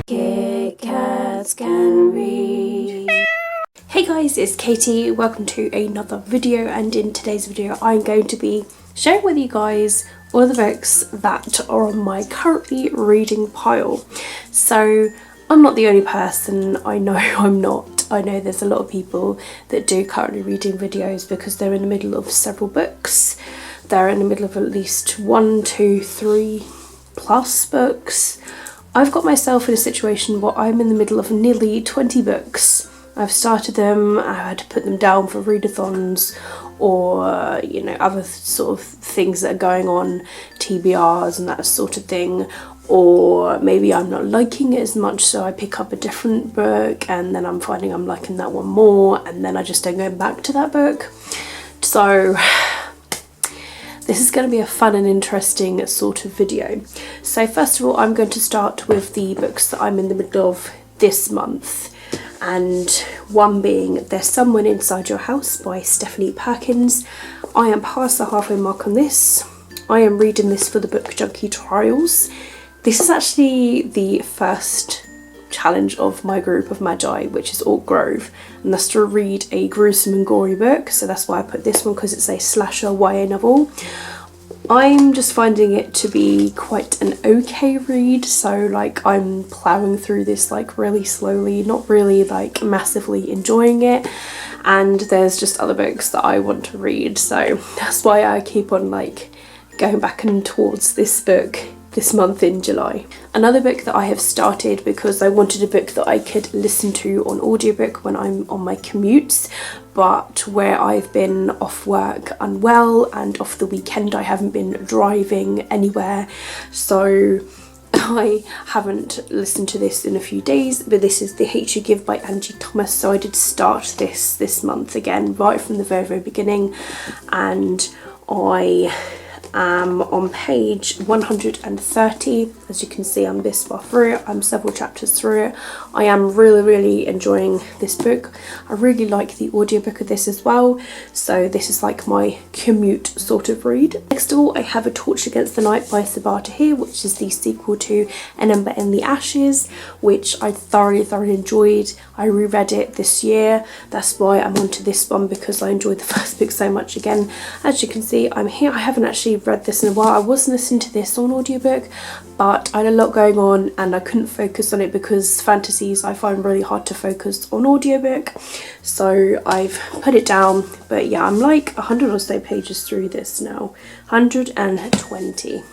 Kit Kats Can Read. Hey guys, it's Katie. Welcome to another video, and in today's video I'm going to be sharing with you guys all the books that are on my currently reading pile. So I'm not the only person, I know I'm not. I know there's a lot of people that do currently reading videos because they're in the middle of several books. They're in the middle of at least 1, 2, 3 plus books. I've got myself in a situation where I'm in the middle of nearly 20 books. I've started them, I had to put them down for readathons or, you know, other sort of things that are going on, TBRs and that sort of thing. Or maybe I'm not liking it as much, so I pick up a different book and then I'm finding I'm liking that one more, and then I just don't go back to that book. So this is going to be a fun and interesting sort of video. So first of all, I'm going to start with the books that I'm in the middle of this month. And one being There's Someone Inside Your House by Stephanie Perkins. I am past the halfway mark on this. I am reading this for the Book Junkie Trials. This is actually the first challenge of my group of Magi, which is Orc Grove, and that's to read a gruesome and gory book, so that's why I put this one, because it's a slasher YA novel. I'm just finding it to be quite an okay read, so like I'm ploughing through this like really slowly, not really like massively enjoying it, and there's just other books that I want to read, so that's why I keep on like going back and towards this book this month in July. Another book that I have started because I wanted a book that I could listen to on audiobook when I'm on my commutes, but where I've been off work unwell and off the weekend I haven't been driving anywhere, so I haven't listened to this in a few days. But this is The Hate U Give by Angie Thomas, so I did start this month again right from the very beginning, and I am on page 130. As you can see, I'm this far through it. I'm several chapters through it. I am really enjoying this book. I really like the audiobook of this as well, so this is like my commute sort of read. Next of all, I have A Torch Against the Night by Sabaa Tahir, which is the sequel to An Ember in the Ashes, which I thoroughly enjoyed. I reread it this year, that's why I'm onto this one, because I enjoyed the first book so much again. As you can see, I'm here. I haven't actually read this in a while. I was listening to this on audiobook, but I had a lot going on and I couldn't focus on it because fantasies I find really hard to focus on audiobook, so I've put it down. But yeah, I'm like 100 or so pages through this now, 120,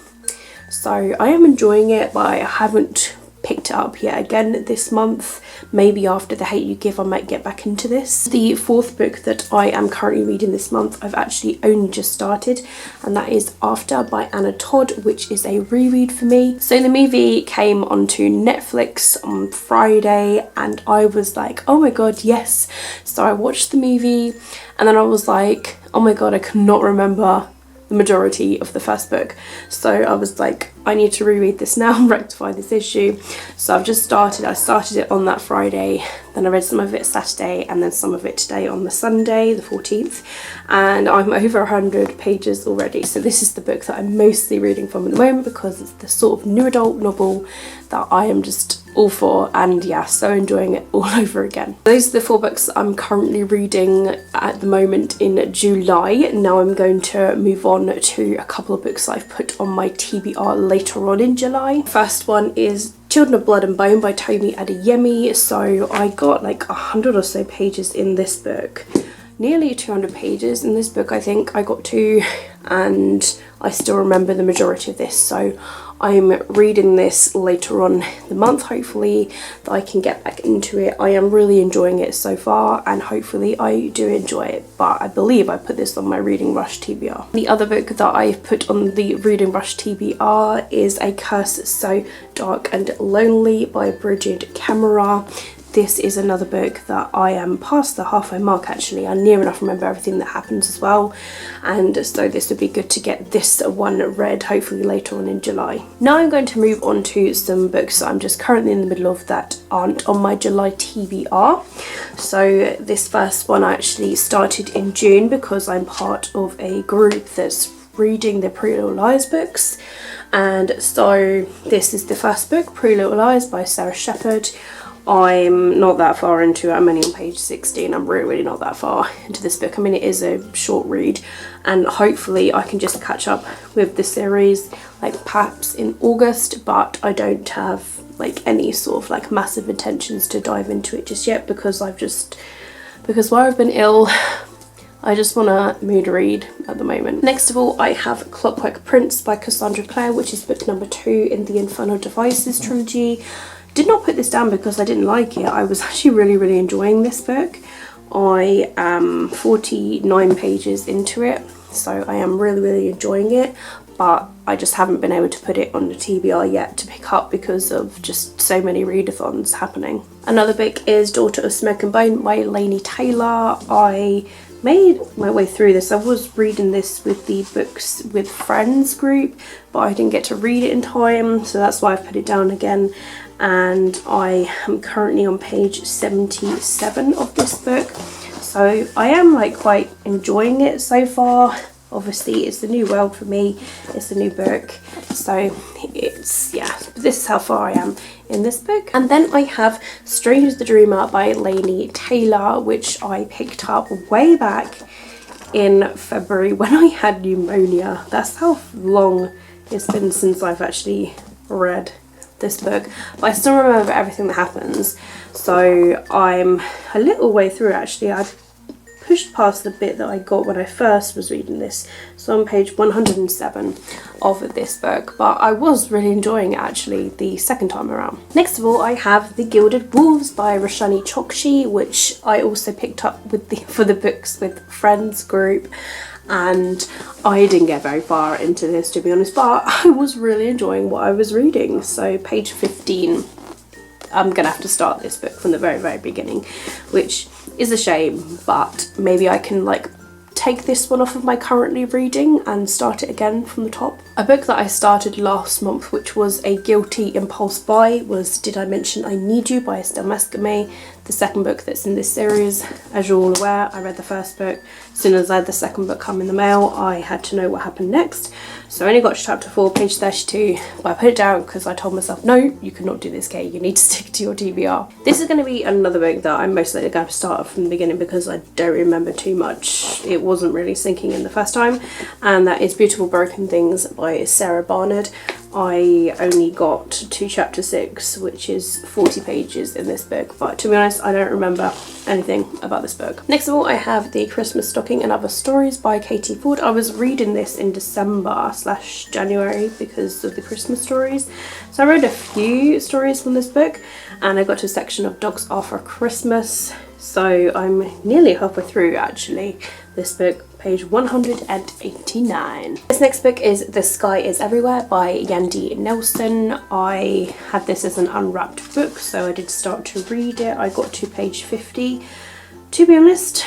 so I am enjoying it, but I haven't picked it up yet again this month. Maybe after The Hate U Give I might get back into this. The fourth book that I am currently reading this month I've actually only just started, and that is After by Anna Todd, which is a reread for me. So the movie came onto Netflix on Friday and I was like, oh my god, yes. So I watched the movie and then I was like, oh my god, I cannot remember the majority of the first book, so I was like, I need to reread this now and rectify this issue. So I've just started. I started it on that Friday, then I read some of it Saturday, and then some of it today on the Sunday, the 14th, and I'm over 100 pages already. So this is the book that I'm mostly reading from at the moment because it's the sort of new adult novel that I am just all for, and yeah, so enjoying it all over again. Those are the 4 books I'm currently reading at the moment in July. Now I'm going to move on to a couple of books I've put on my TBR later on in July. First one is Children of Blood and Bone by Tomi Adeyemi. So I got like 100 or so pages in this book, nearly 200 pages in this book I think I got to, and I still remember the majority of this, so I'm reading this later on the month, hopefully that I can get back into it. I am really enjoying it so far and hopefully I do enjoy it, but I believe I put this on my Reading Rush TBR. The other book that I've put on the Reading Rush TBR is A Curse So Dark and Lonely by Brigid Kemmerer. This is another book that I am past the halfway mark actually. I near enough remember everything that happens as well, and so this would be good to get this one read hopefully later on in July. Now I'm going to move on to some books that I'm just currently in the middle of that aren't on my July TBR. So this first one I actually started in June because I'm part of a group that's reading the Pretty Little Liars books, And so this is the first book, Pretty Little Lies by Sarah Shepherd. I'm not that far into it. I'm only on page 16. I'm really not that far into this book. I mean, it is a short read, and hopefully I can just catch up with the series like perhaps in August, but I don't have like any sort of like massive intentions to dive into it just yet, because while I've been ill, I just want to mood read at the moment. Next of all, I have Clockwork Prince by Cassandra Clare, which is book number 2 in the Infernal Devices trilogy. Did not put this down because I didn't like it. I was actually really enjoying this book. I am 49 pages into it, so I am really enjoying it, but I just haven't been able to put it on the TBR yet to pick up because of just so many readathons happening. Another book is Daughter of Smoke and Bone by Laini Taylor. I made my way through this. I was reading this with the Books with Friends group, but I didn't get to read it in time, so that's why I've put it down again. And I am currently on page 77 of this book, so I am like quite enjoying it so far. Obviously it's a new world for me, it's a new book, so it's, yeah, this is how far I am in this book. And then I have Strange the Dreamer by Laini Taylor, which I picked up way back in February when I had pneumonia. That's how long it's been since I've actually read this book, but I still remember everything that happens, so I'm a little way through actually. I pushed past the bit that I got when I first was reading this, so on page 107 of this book, but I was really enjoying it actually the second time around. Next of all, I have The Gilded Wolves by Roshani Chokshi, which I also picked up with for the Books with Friends group, and I didn't get very far into this, to be honest, but I was really enjoying what I was reading. So page 15, I'm gonna have to start this book from the very beginning, which is a shame, but maybe I can like take this one off of my currently reading and start it again from the top. A book that I started last month, which was a guilty impulse buy, was Did I Mention I Need You by Estelle Mascomé, the second book that's in this series. As you're all aware, I read the first book. As soon as I had the second book come in the mail, I had to know what happened next. So I only got to chapter 4, page 32, but I put it down because I told myself, no, you cannot do this, Kate. You need to stick to your TBR. This is going to be another book that I'm most likely going to start from the beginning because I don't remember too much. It wasn't really sinking in the first time, and that is Beautiful Broken Things by Sarah Barnard. I only got to chapter 6, which is 40 pages in this book, but to be honest, I don't remember anything about this book. Next of all, I have The Christmas Stocking and Other Stories by Katie Ford. I was reading this in December/January because of the Christmas stories, so I read a few stories from this book, and I got to a section of Dogs Are for Christmas, so I'm nearly halfway through actually this book, page 189. This next book is The Sky Is Everywhere by Yandi Nelson. I had this as an unwrapped book, so I did start to read it. I got to page 50. To be honest,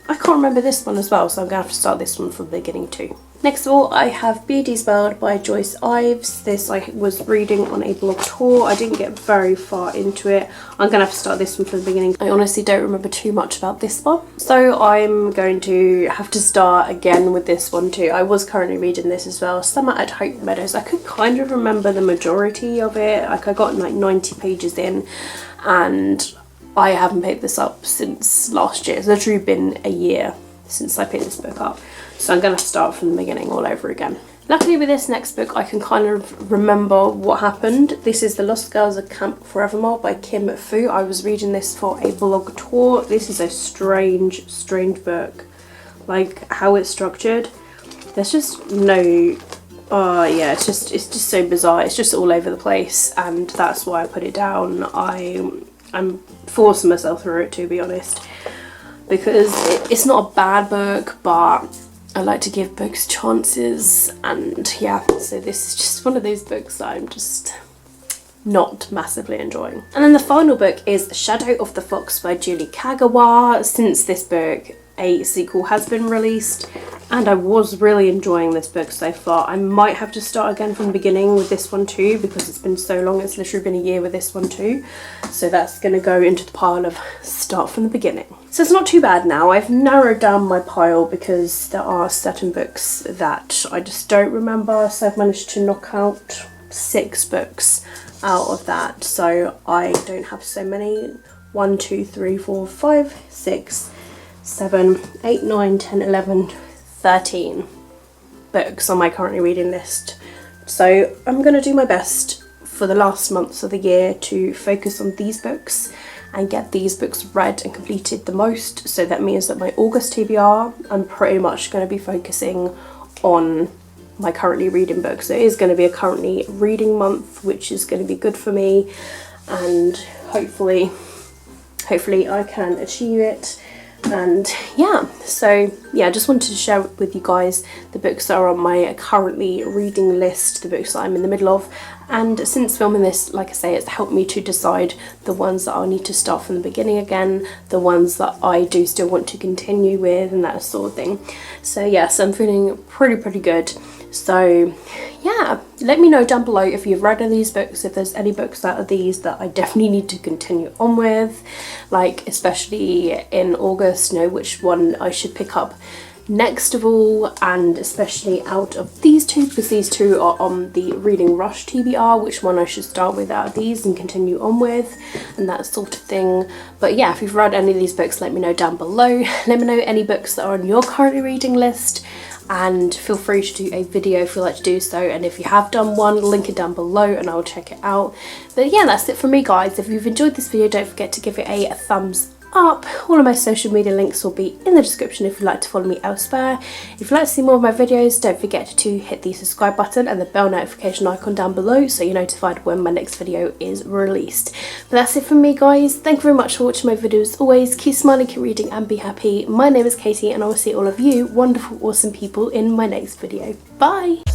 I can't remember this one as well, so I'm going to have to start this one from the beginning too. Next of all, I have Beardy's World by Joyce Ives. This I was reading on a blog tour. I didn't get very far into it. I'm going to have to start this one from the beginning. I honestly don't remember too much about this one, so I'm going to have to start again with this one too. I was currently reading this as well, Summer at Hope Meadows. I could kind of remember the majority of it. Like I got like 90 pages in, and I haven't picked this up since last year. It's literally been a year since I picked this book up, so I'm going to start from the beginning all over again. Luckily with this next book I can kind of remember what happened. This is The Lost Girls of Camp Forevermore by Kim Fu. I was reading this for a blog tour. This is a strange book. Like how it's structured, there's just no yeah, it's just so bizarre. It's just all over the place, and that's why I put it down. I'm forcing myself through it, to be honest, because it's not a bad book, but I like to give books chances, and yeah, so this is just one of those books that I'm just not massively enjoying. And then the final book is Shadow of the Fox by Julie Kagawa. Since this book, a sequel has been released, and I was really enjoying this book so far. I might have to start again from the beginning with this one too, because it's been so long. It's literally been a year with this one too, so that's going to go into the pile of start from the beginning. So it's not too bad now. I've narrowed down my pile because there are certain books that I just don't remember. So I've managed to knock out 6 books out of that. So I don't have so many. 1, 2, 3, 4, 5, 6, 7, 8, 9, 10, 11, 13 books on my currently reading list. So I'm going to do my best for the last months of the year to focus on these books and get these books read and completed the most. So that means that my August TBR, I'm pretty much going to be focusing on my currently reading books. So it is going to be a currently reading month, which is going to be good for me, and hopefully I can achieve it. And yeah, so yeah, I just wanted to share with you guys the books that are on my currently reading list, the books that I'm in the middle of. And since filming this, like I say, it's helped me to decide the ones that I'll need to start from the beginning again, the ones that I do still want to continue with, and that sort of thing. So yes, I'm feeling pretty good. So yeah, let me know down below if you've read any of these books, if there's any books out of these that I definitely need to continue on with, like especially in August, you know, which one I should pick up next of all, and especially out of these two, because these two are on the Reading Rush TBR, which one I should start with out of these and continue on with, and that sort of thing. But yeah, if you've read any of these books, let me know down below. Let me know any books that are on your currently reading list, and feel free to do a video if you'd like to do so, and if you have done one, link it down below and I'll check it out. But yeah, that's it from me, guys. If you've enjoyed this video, don't forget to give it a thumbs up. All of my social media links will be in the description if you'd like to follow me elsewhere. If you'd like to see more of my videos, don't forget to hit the subscribe button and the bell notification icon down below so you're notified when my next video is released. But that's it from me, guys. Thank you very much for watching my videos. As always, keep smiling, keep reading and be happy. My name is Katie and I will see all of you wonderful, awesome people in my next video. Bye!